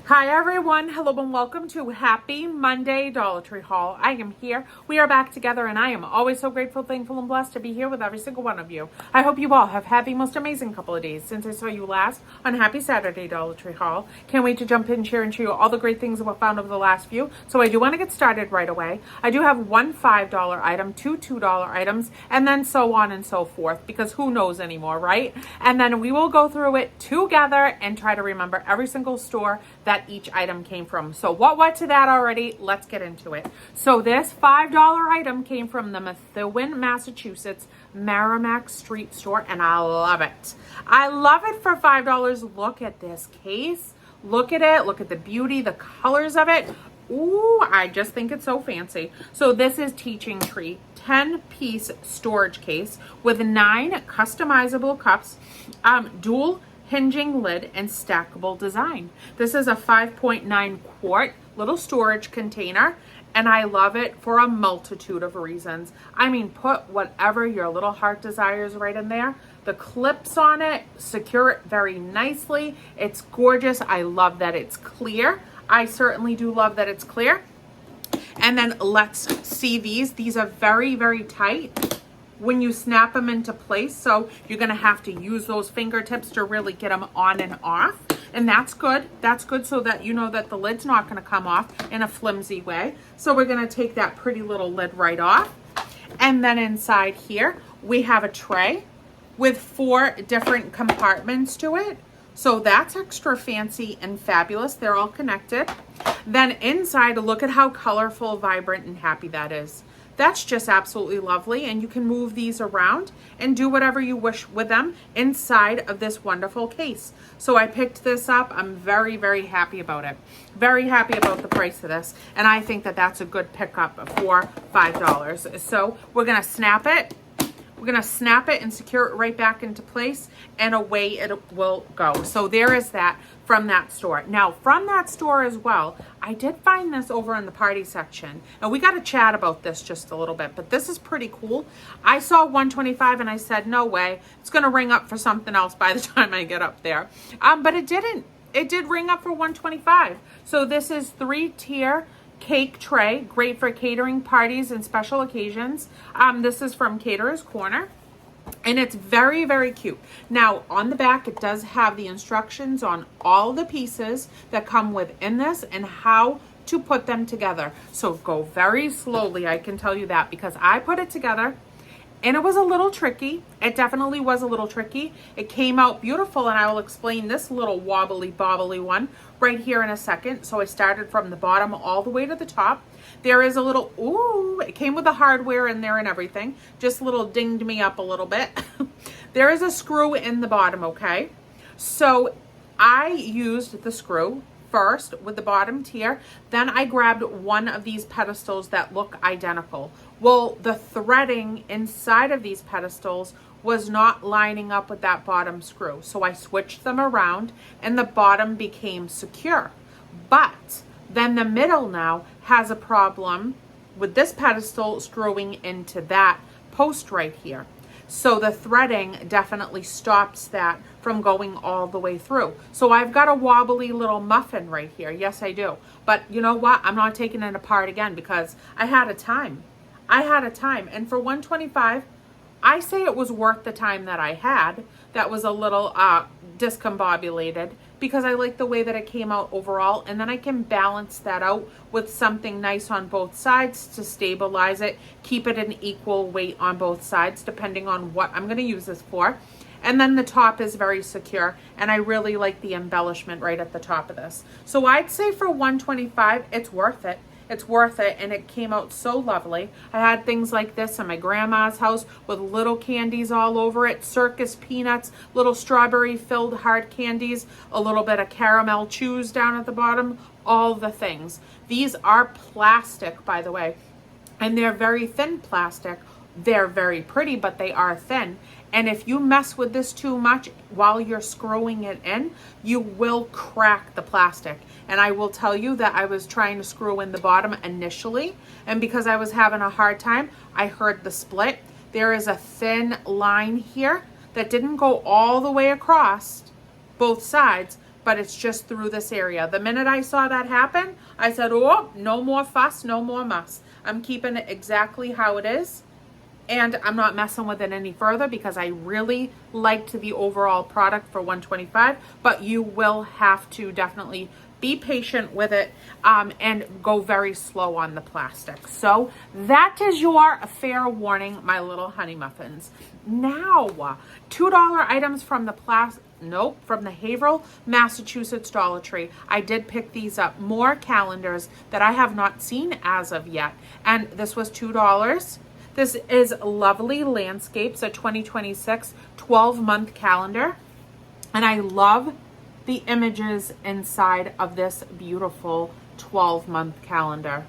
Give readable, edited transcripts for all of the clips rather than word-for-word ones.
Hi everyone, hello and welcome to Happy Monday Dollar Tree haul. I am here. We are back together and I am always so grateful, thankful, and blessed to be here with every single one of you. I hope you all have had the most amazing couple of days since I saw you last on Happy Saturday Dollar Tree haul. Can't wait to jump in, share, and show you all the great things that we found over the last few. So I do want to get started right away. I do have one $5 item, two $2 items, and then so on and so forth because who knows anymore, right? And then we will go through it together and try to remember every single store that each item came from. So what to that already? Let's get into it. So this $5 item came from the Methuen, Massachusetts Merrimack Street store, and I love it. I love it for $5. Look at this case. Look at it. Look at the beauty, the colors of it. Ooh, I just think it's so fancy. So this is Teaching Tree 10-piece storage case with 9 customizable cups, dual hinging lid, and stackable design. This is a 5.9 quart little storage container, and I love it for a multitude of reasons. I mean, put whatever your little heart desires right in there. The clips on it secure it very nicely. It's gorgeous. I love that it's clear. I certainly do love that it's clear. And then let's see these. These are very, very tight when you snap them into place. So you're gonna have to use those fingertips to really get them on and off. And that's good. That's good so that you know that the lid's not gonna come off in a flimsy way. So we're gonna take that pretty little lid right off. And then inside here, we have a tray with 4 different compartments to it. So that's extra fancy and fabulous. They're all connected. Then inside, look at how colorful, vibrant, and happy that is. That's just absolutely lovely, and you can move these around and do whatever you wish with them inside of this wonderful case. So I picked this up. I'm very, very happy about it. Very happy about the price of this, and I think that that's a good pickup for $5. So we're gonna snap it. We're gonna snap it and secure it right back into place, and away it will go. So there is that from that store. Now, from that store as well, I did find this over in the party section, and we got to chat about this just a little bit, but this is pretty cool. I saw $125 and I said, no way, it's gonna ring up for something else by the time I get up there. But it didn't. It did ring up for $125. So this is 3-tier cake tray, great for catering parties and special occasions. This is from Caterer's Corner, and it's very, very cute. Now, on the back, it does have the instructions on all the pieces that come within this and how to put them together. So go very slowly, I can tell you that, because I put it together and it was a little tricky. It definitely was a little tricky. It came out beautiful, and I will explain this little wobbly bobbly one right here in a second. So I started from the bottom all the way to the top. There is a little, ooh, it came with the hardware in there and everything. Just a little dinged me up a little bit. There is a screw in the bottom, okay? So I used the screw first with the bottom tier. Then I grabbed one of these pedestals that look identical. Well, the threading inside of these pedestals was not lining up with that bottom screw. So I switched them around and the bottom became secure. But then the middle now has a problem with this pedestal screwing into that post right here. So the threading definitely stops that from going all the way through. So I've got a wobbly little muffin right here. Yes, I do. But you know what? I'm not taking it apart again because I had a time. And for $125, I say it was worth the time that I had. That was a little discombobulated because I like the way that it came out overall. And then I can balance that out with something nice on both sides to stabilize it, keep it an equal weight on both sides, depending on what I'm going to use this for. And then the top is very secure, and I really like the embellishment right at the top of this. So I'd say for $125, it's worth it. It's worth it, and it came out so lovely. I had things like this in my grandma's house with little candies all over it, circus peanuts, little strawberry filled hard candies, a little bit of caramel chews down at the bottom, all the things. These are plastic, by the way, and they're very thin plastic. They're very pretty, but they are thin. And if you mess with this too much while you're screwing it in, you will crack the plastic. And I will tell you that I was trying to screw in the bottom initially, and because I was having a hard time, I heard the split. There is a thin line here that didn't go all the way across both sides, but it's just through this area. The minute I saw that happen, I said, oh, no more fuss, no more muss. I'm keeping it exactly how it is. And I'm not messing with it any further because I really liked the overall product for $125, but you will have to definitely be patient with it and go very slow on the plastic. So that is your fair warning, my little honey muffins. Now, $2 items from the from the Haverhill, Massachusetts Dollar Tree. I did pick these up. More calendars that I have not seen as of yet. And this was $2. This is Lovely Landscapes, a 2026 12-month calendar. And I love the images inside of this beautiful 12-month calendar.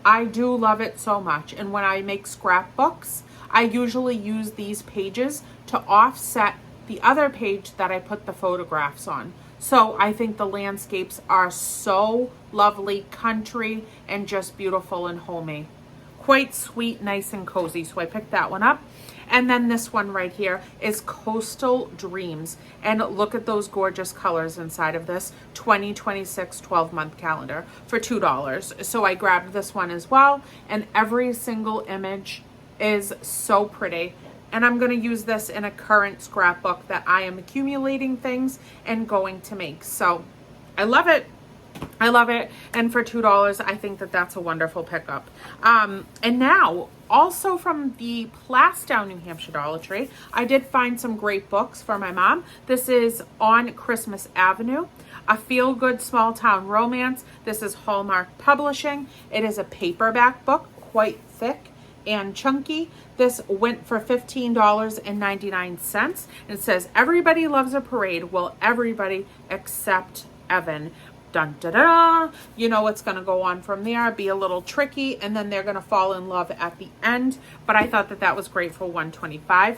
I do love it so much. And when I make scrapbooks, I usually use these pages to offset the other page that I put the photographs on. So I think the landscapes are so lovely, country, and just beautiful and homey. Quite sweet, nice and cozy. So I picked that one up. And then this one right here is Coastal Dreams. And look at those gorgeous colors inside of this 2026 12-month calendar for $2. So I grabbed this one as well. And every single image is so pretty. And I'm going to use this in a current scrapbook that I am accumulating things and going to make. So I love it. I love it. And for $2, I think that that's a wonderful pickup. And now, also from the Plastown, New Hampshire Dollar Tree, I did find some great books for my mom. This is On Christmas Avenue, a feel-good small town romance. This is Hallmark Publishing. It is a paperback book, quite thick and chunky. This went for $15.99. It says, everybody loves a parade. Well, everybody except Evan. Dun, da, da, da. You know what's going to go on from there, be a little tricky, and then they're going to fall in love at the end. But I thought that that was great for $125.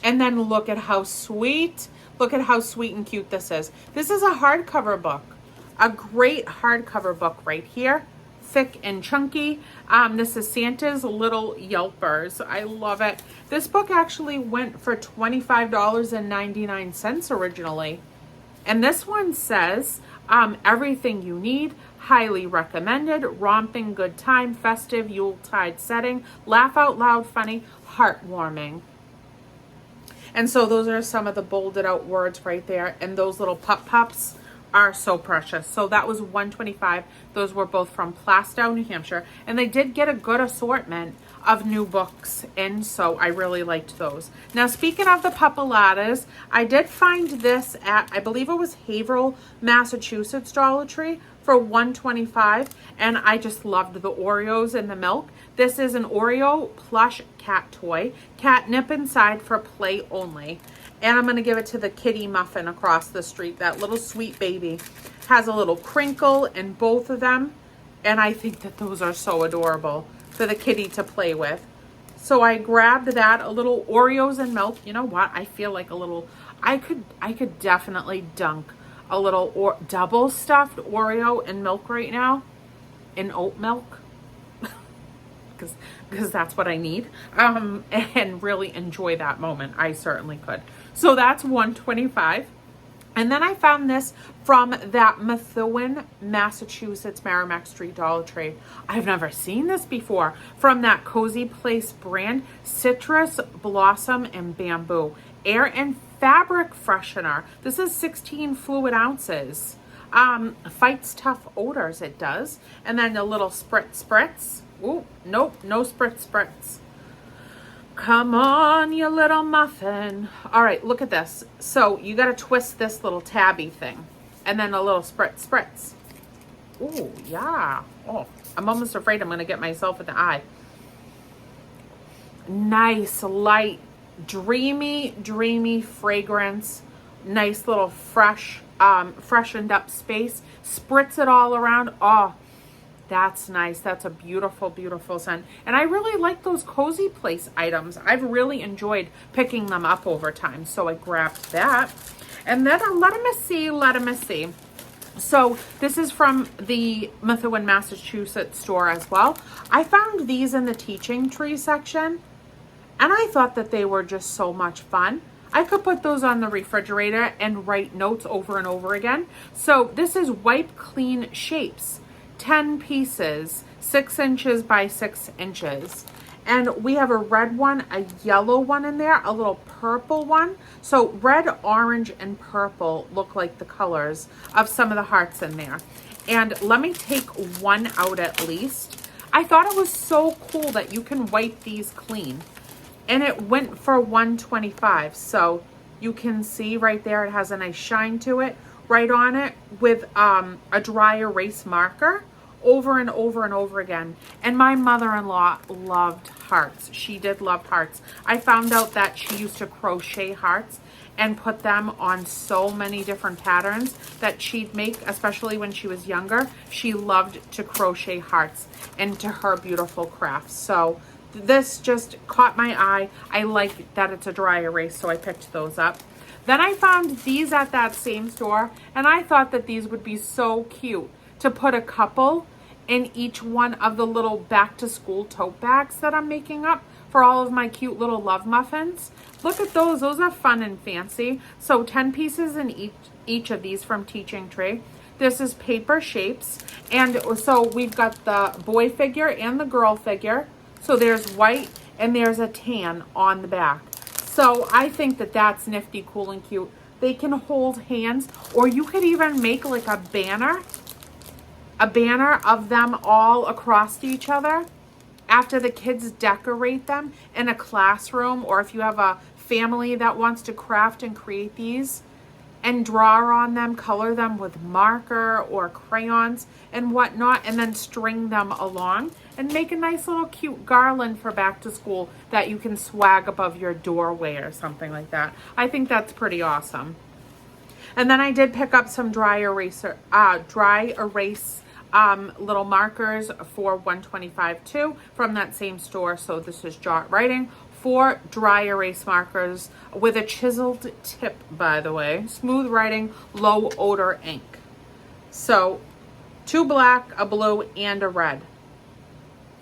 And then look at how sweet and cute this is. This is a hardcover book, a great hardcover book right here, thick and chunky. This is Santa's Little Yelpers. I love it. This book actually went for $25.99 originally. And this one says, everything you need, highly recommended, romping, good time, festive, Yuletide setting, laugh out loud, funny, heartwarming. And so those are some of the bolded out words right there. And those little pups are so precious. So that was $125. Those were both from Plastow, New Hampshire. And they did get a good assortment of new books in, so I really liked those. Now, speaking of the Puppaladas, I did find this at, I believe it was Haverhill, Massachusetts Dollar Tree for $125, and I just loved the Oreos and the milk. This is an Oreo plush cat toy, catnip inside for play only. And I'm going to give it to the kitty muffin across the street. That little sweet baby has a little crinkle in both of them, and I think that those are so adorable for the kitty to play with. So I grabbed that, a little Oreos and milk. You know what? I feel like a little, I could definitely dunk a little double stuffed Oreo and milk right now in oat milk. Because that's what I need, and really enjoy that moment. I certainly could. So that's $125. And then I found this from that Methuen, Massachusetts Merrimack Street Dollar Tree. I've never seen this before. From that Cozy Place brand, Citrus, Blossom, and Bamboo. Air and fabric freshener. This is 16 fluid ounces. Fights tough odors, it does. And then a little spritz. Ooh, nope, no spritz. Come on, you little muffin. All right, look at this. So you got to twist this little tabby thing. And then a little spritz. Ooh, yeah. Oh, I'm almost afraid I'm going to get myself in the eye. Nice, light, dreamy fragrance. Nice little fresh, freshened up space. Spritz it all around. Oh, that's nice. That's a beautiful, beautiful scent. And I really like those Cozy Place items. I've really enjoyed picking them up over time. So I grabbed that. And then let me see. So this is from the Methuen, Massachusetts store as well. I found these in the Teaching Tree section. And I thought that they were just so much fun. I could put those on the refrigerator and write notes over and over again. So this is Wipe Clean Shapes, 10 pieces, 6 inches by 6 inches. And we have a red one, a yellow one in there, a little purple one. So red, orange, and purple look like the colors of some of the hearts in there. And let me take one out at least. I thought it was so cool that you can wipe these clean. And it went for $125. So you can see right there, it has a nice shine to it. Right on it with a dry erase marker over and over and over again. And my mother-in-law loved hearts. She did love hearts. I found out that she used to crochet hearts and put them on so many different patterns that she'd make, especially when she was younger. She loved to crochet hearts into her beautiful crafts. So this just caught my eye. I like that it's a dry erase, so I picked those up. Then I found these at that same store, and I thought that these would be so cute to put a couple in each one of the little back to school tote bags that I'm making up for all of my cute little love muffins. Look at those. Those are fun and fancy. So 10 pieces in each of these from Teaching Tree. This is Paper Shapes. And so we've got the boy figure and the girl figure. So there's white and there's a tan on the back. So I think that that's nifty, cool, and cute. They can hold hands, or you could even make like a banner of them all across each other after the kids decorate them in a classroom, or if you have a family that wants to craft and create these and draw on them, color them with marker or crayons and whatnot, and then string them along and make a nice little cute garland for back to school that you can swag above your doorway or something like that. I think that's pretty awesome. And then I did pick up some dry erase little markers for $125 too from that same store. So this is Jot Writing, 4 dry erase markers with a chiseled tip, by the way. Smooth writing, low odor ink. So 2 black, a blue, and a red.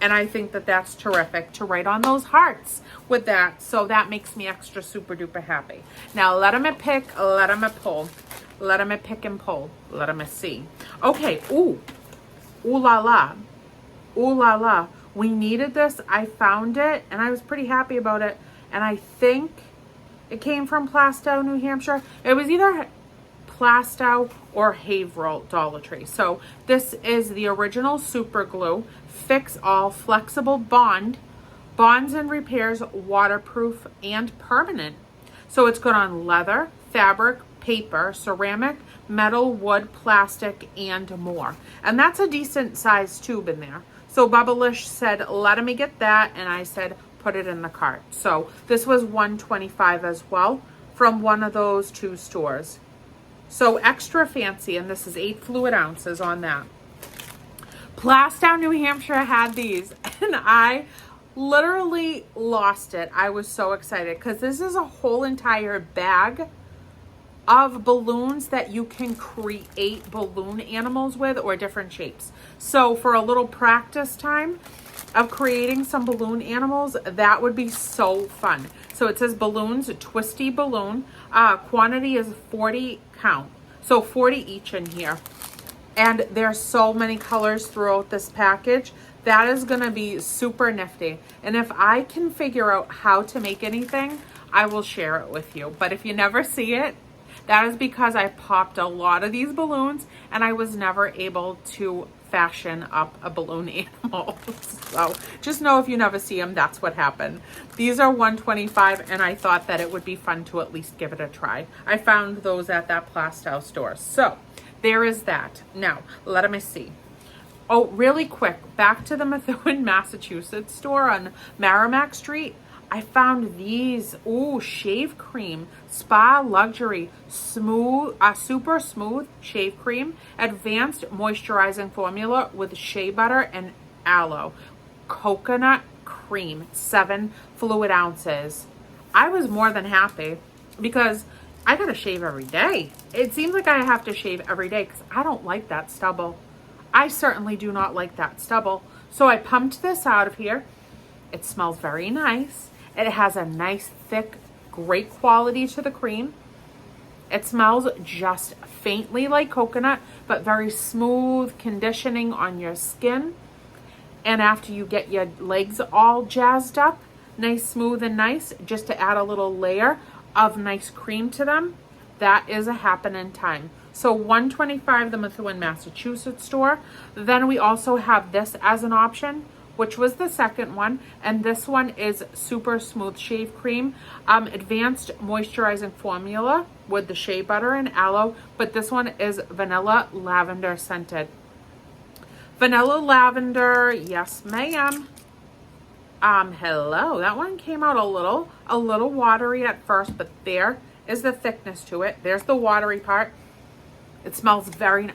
And I think that that's terrific to write on those hearts with that. So that makes me extra super duper happy. Now let them pick, let them pull. Let them pick and pull. Let them see. Okay, ooh la la. Ooh la la. We needed this. I found it and I was pretty happy about it. And I think it came from Plastow, New Hampshire. It was either Plastow or Haverhill Dollar Tree. So this is the original super glue, fix all flexible bonds and repairs, waterproof and permanent. So it's good on leather, fabric, paper, ceramic, metal, wood, plastic, and more. And that's a decent size tube in there. So Bubblish said, let me get that. And I said, put it in the cart. So this was $125 as well from one of those 2 stores. So extra fancy. And this is 8 fluid ounces on that. Plastow, New Hampshire had these. And I literally lost it. I was so excited because this is a whole entire bag of balloons that you can create balloon animals with or different shapes. So for a little practice time of creating some balloon animals, that would be so fun. So it says balloons, twisty balloon, quantity is 40 count. So 40 each in here. And there's so many colors throughout this package. That is gonna be super nifty. And if I can figure out how to make anything, I will share it with you. But if you never see it, that is because I popped a lot of these balloons and I was never able to fashion up a balloon animal. So just know if you never see them, that's what happened. These are $125 and I thought that it would be fun to at least give it a try. I found those at that Plastow store. So there is that. Now, let me see. Oh, really quick, back to the Methuen, Massachusetts store on Merrimack Street. I found these, shave cream, spa luxury, smooth, super smooth shave cream, advanced moisturizing formula with shea butter and aloe, coconut cream, 7 fluid ounces. I was more than happy because I gotta shave every day. It seems like I have to shave every day because I don't like that stubble. I certainly do not like that stubble. So I pumped this out of here. It smells very nice. It has a nice thick great quality to the cream. It smells just faintly like coconut, but very smooth conditioning on your skin. And after you get your legs all jazzed up, nice, smooth, and nice, just to add a little layer of nice cream to them, that is a happening time. So $125, the Methuen, Massachusetts store. Then we also have this as an option, which was the second one. And this one is Super Smooth Shave Cream, advanced moisturizing formula with the shea butter and aloe. But this one is vanilla lavender scented. Vanilla lavender, yes ma'am. Hello, that one came out a little watery at first, but there is the thickness to it. There's the watery part. It smells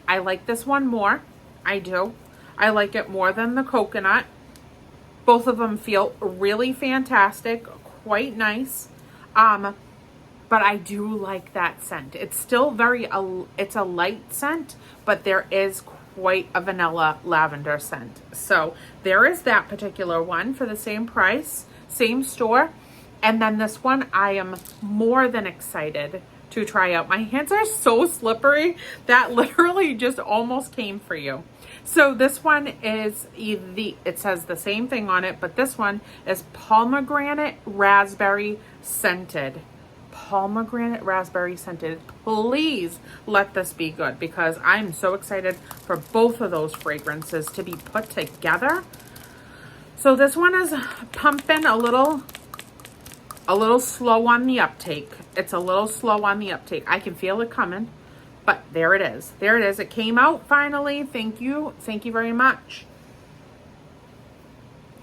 I like this one more. I do. I like it more than the coconut. Both of them feel really fantastic, quite nice. But I do like that scent. It's still it's a light scent, but there is quite a vanilla lavender scent. So there is that particular one for the same price, same store. And then this one I am more than excited to try out. My hands are so slippery that literally just almost came for you. So this one is it says the same thing on it, but this one is pomegranate raspberry scented. Pomegranate raspberry scented. Please let this be good, because I'm so excited for both of those fragrances to be put together. So this one is pumping a little slow on the uptake. It's a little slow on the uptake. I can feel it coming, but there it is. There it is. It came out finally. Thank you. Thank you very much.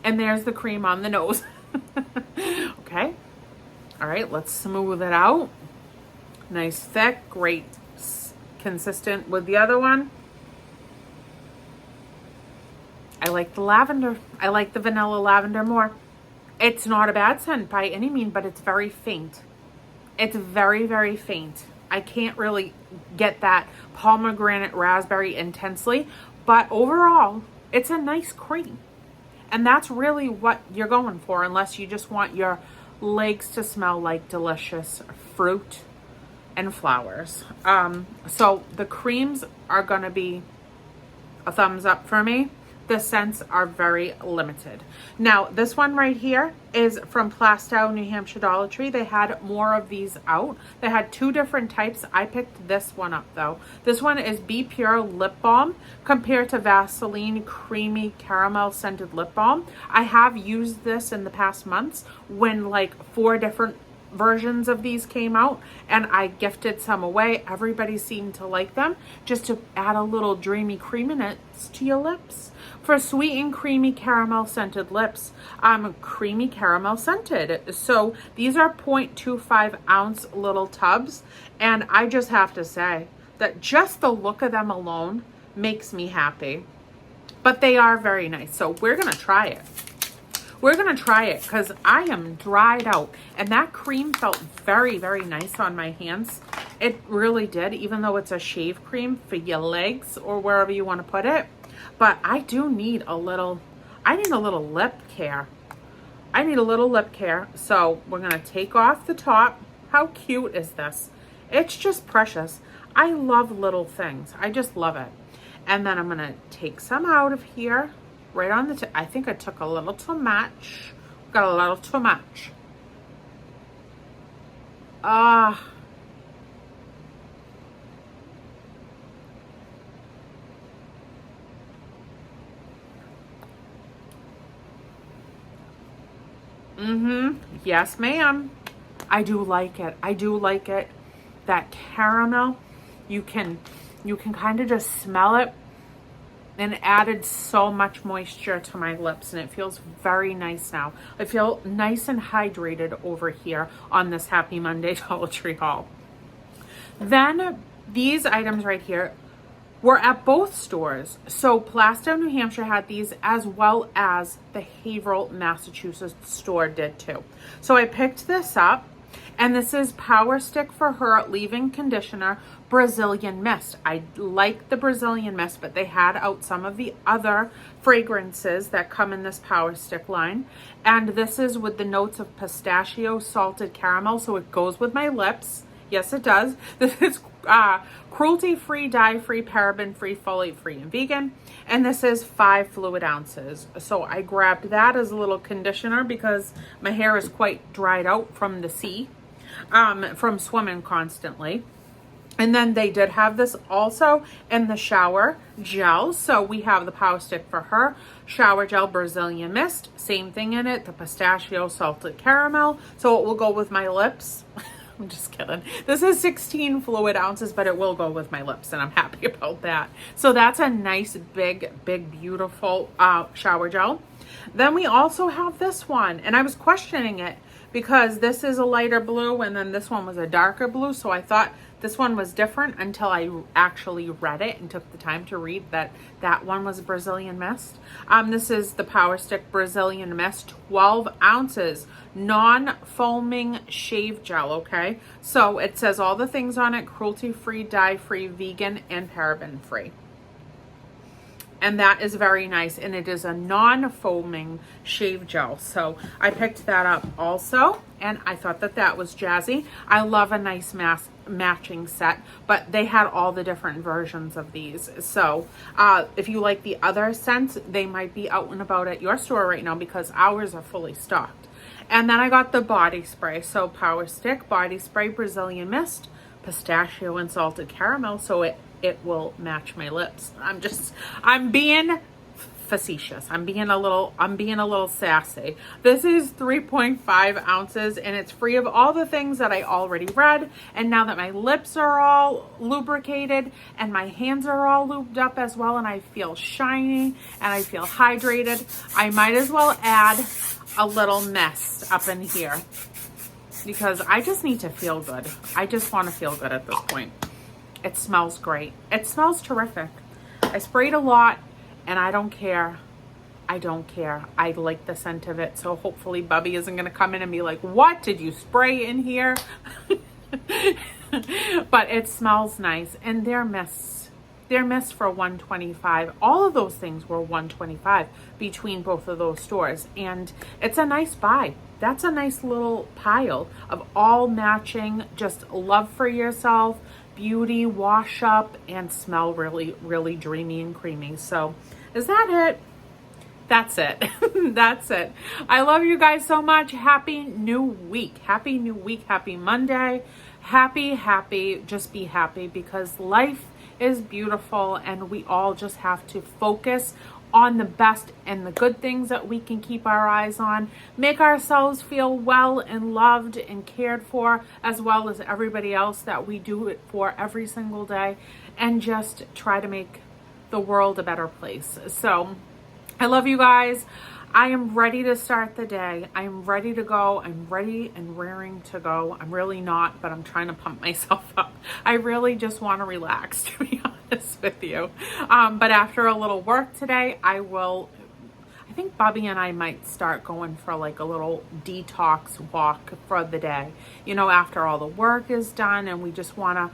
And there's the cream on the nose. Okay. All right, let's smooth it out. Nice, thick, great, consistent with the other one. I like the lavender. I like the vanilla lavender more. It's not a bad scent by any means, but it's very faint. It's very, very faint. I can't really get that pomegranate raspberry intensely, but overall, it's a nice cream. And that's really what you're going for, unless you just want your legs to smell like delicious fruit and flowers. So the creams are going to be a thumbs up for me. The scents are very limited. Now, this one right here is from Plastow, New Hampshire Dollar Tree. They had more of these out. They had two different types. I picked this one up though. This one is Be Pure Lip Balm compared to Vaseline Creamy Caramel Scented Lip Balm. I have used this in the past months when like 4 different versions of these came out, and I gifted some away. Everybody seemed to like them, just to add a little dreamy creaminess to your lips. For sweet and creamy caramel scented lips, creamy caramel scented. So these are 0.25 ounce little tubs, and I just have to say that just the look of them alone makes me happy. But they are very nice, so we're gonna try it. We're going to try it because I am dried out, and that cream felt very, very nice on my hands. It really did, even though it's a shave cream for your legs or wherever you want to put it. But I do need a little lip care. I need a little lip care. So we're going to take off the top. How cute is this? It's just precious. I love little things. I just love it. And then I'm going to take some out of here. Right on the tip. I think I took a little too much. Got a little too much. Yes, ma'am. I do like it. I do like it. That caramel, you can kind of just smell it. And added so much moisture to my lips, and it feels very nice now. I feel nice and hydrated over here on this Happy Monday Dollar Tree haul. Then these items right here were at both stores. So Plastow, New Hampshire had these, as well as the Haverhill, Massachusetts store did too. So I picked this up. And this is Power Stick for Her Leave-In Conditioner Brazilian Mist. I like the Brazilian Mist, but they had out some of the other fragrances that come in this Power Stick line. And this is with the notes of pistachio, salted caramel, so it goes with my lips. Yes, it does. This is cruelty-free, dye-free, paraben-free, folate-free, and vegan. And this is 5 fluid ounces. So I grabbed that as a little conditioner because my hair is quite dried out from the sea, from swimming constantly. And then they did have this also in the shower gel. So we have the Power Stick for Her shower gel Brazilian Mist. Same thing in it, the pistachio salted caramel. So it will go with my lips. I'm just kidding. This is 16 fluid ounces, but it will go with my lips, and I'm happy about that. So that's a nice, big, beautiful shower gel. Then we also have this one, and I was questioning it because this is a lighter blue, and then this one was a darker blue, so I thought this one was different until I actually read it and took the time to read that that one was Brazilian Mist. This is the Power Stick Brazilian Mist, 12 ounces, non-foaming shave gel, okay? So it says all the things on it, cruelty-free, dye-free, vegan, and paraben-free. And that is very nice. And it is a non-foaming shave gel. So I picked that up also. And I thought that that was jazzy. I love a nice matching set. But they had all the different versions of these. So if you like the other scents, they might be out and about at your store right now because ours are fully stocked. And then I got the body spray. So Power Stick Body Spray Brazilian Mist, pistachio and salted caramel. So it will match my lips. I'm being facetious. I'm being a little sassy. This is 3.5 ounces and it's free of all the things that I already read. And now that my lips are all lubricated and my hands are all lubed up as well, and I feel shiny and I feel hydrated, I might as well add a little mist up in here because I just need to feel good. I just want to feel good at this point. It smells great. It smells terrific. I sprayed a lot and I don't care. I don't care. I like the scent of it. So hopefully Bubby isn't going to come in and be like, what did you spray in here? But it smells nice. And they're mists. They're mists for $125. All of those things were $125 between both of those stores. And it's a nice buy. That's a nice little pile of all matching, just love for yourself, beauty, wash up, and smell really, really dreamy and creamy. So is that it? That's it. That's it. I love you guys so much. Happy new week. Happy new week. Happy Monday. Happy. Just be happy because life is beautiful and we all just have to focus on the best and the good things that we can keep our eyes on, make ourselves feel well and loved and cared for, as well as everybody else that we do it for every single day, and just try to make the world a better place. So I love you guys. I am ready to start the day. I'm ready to go. I'm ready and raring to go. I'm really not, but I'm trying to pump myself up. I really just want to relax, to be honest with you. But after a little work today, I think Bobby and I might start going for like a little detox walk for the day. You know, after all the work is done and we just want to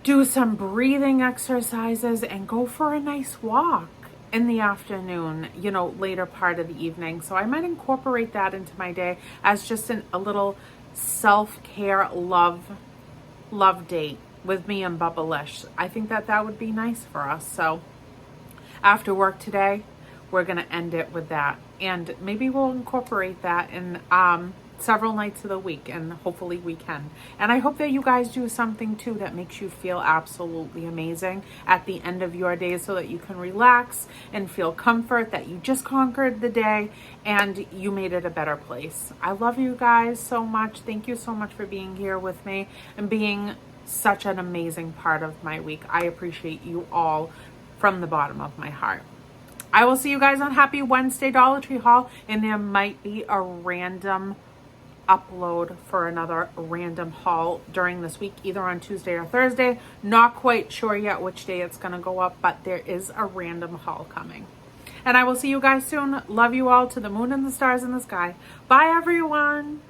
do some breathing exercises and go for a nice walk in the afternoon, you know, later part of the evening. So I might incorporate that into my day as just a little self-care love date with me and Bubba Lish. I think that would be nice for us. So after work today, we're going to end it with that. And maybe we'll incorporate that in several nights of the week, and hopefully we can. And I hope that you guys do something too that makes you feel absolutely amazing at the end of your day, so that you can relax and feel comfort that you just conquered the day and you made it a better place. I love you guys so much. Thank you so much for being here with me and being such an amazing part of my week. I appreciate you all from the bottom of my heart. I will see you guys on Happy Wednesday Dollar Tree haul, and there might be a random upload for another random haul during this week, either on Tuesday or Thursday. Not quite sure yet which day it's going to go up, but there is a random haul coming. And I will see you guys soon. Love you all to the moon and the stars in the sky. Bye, everyone.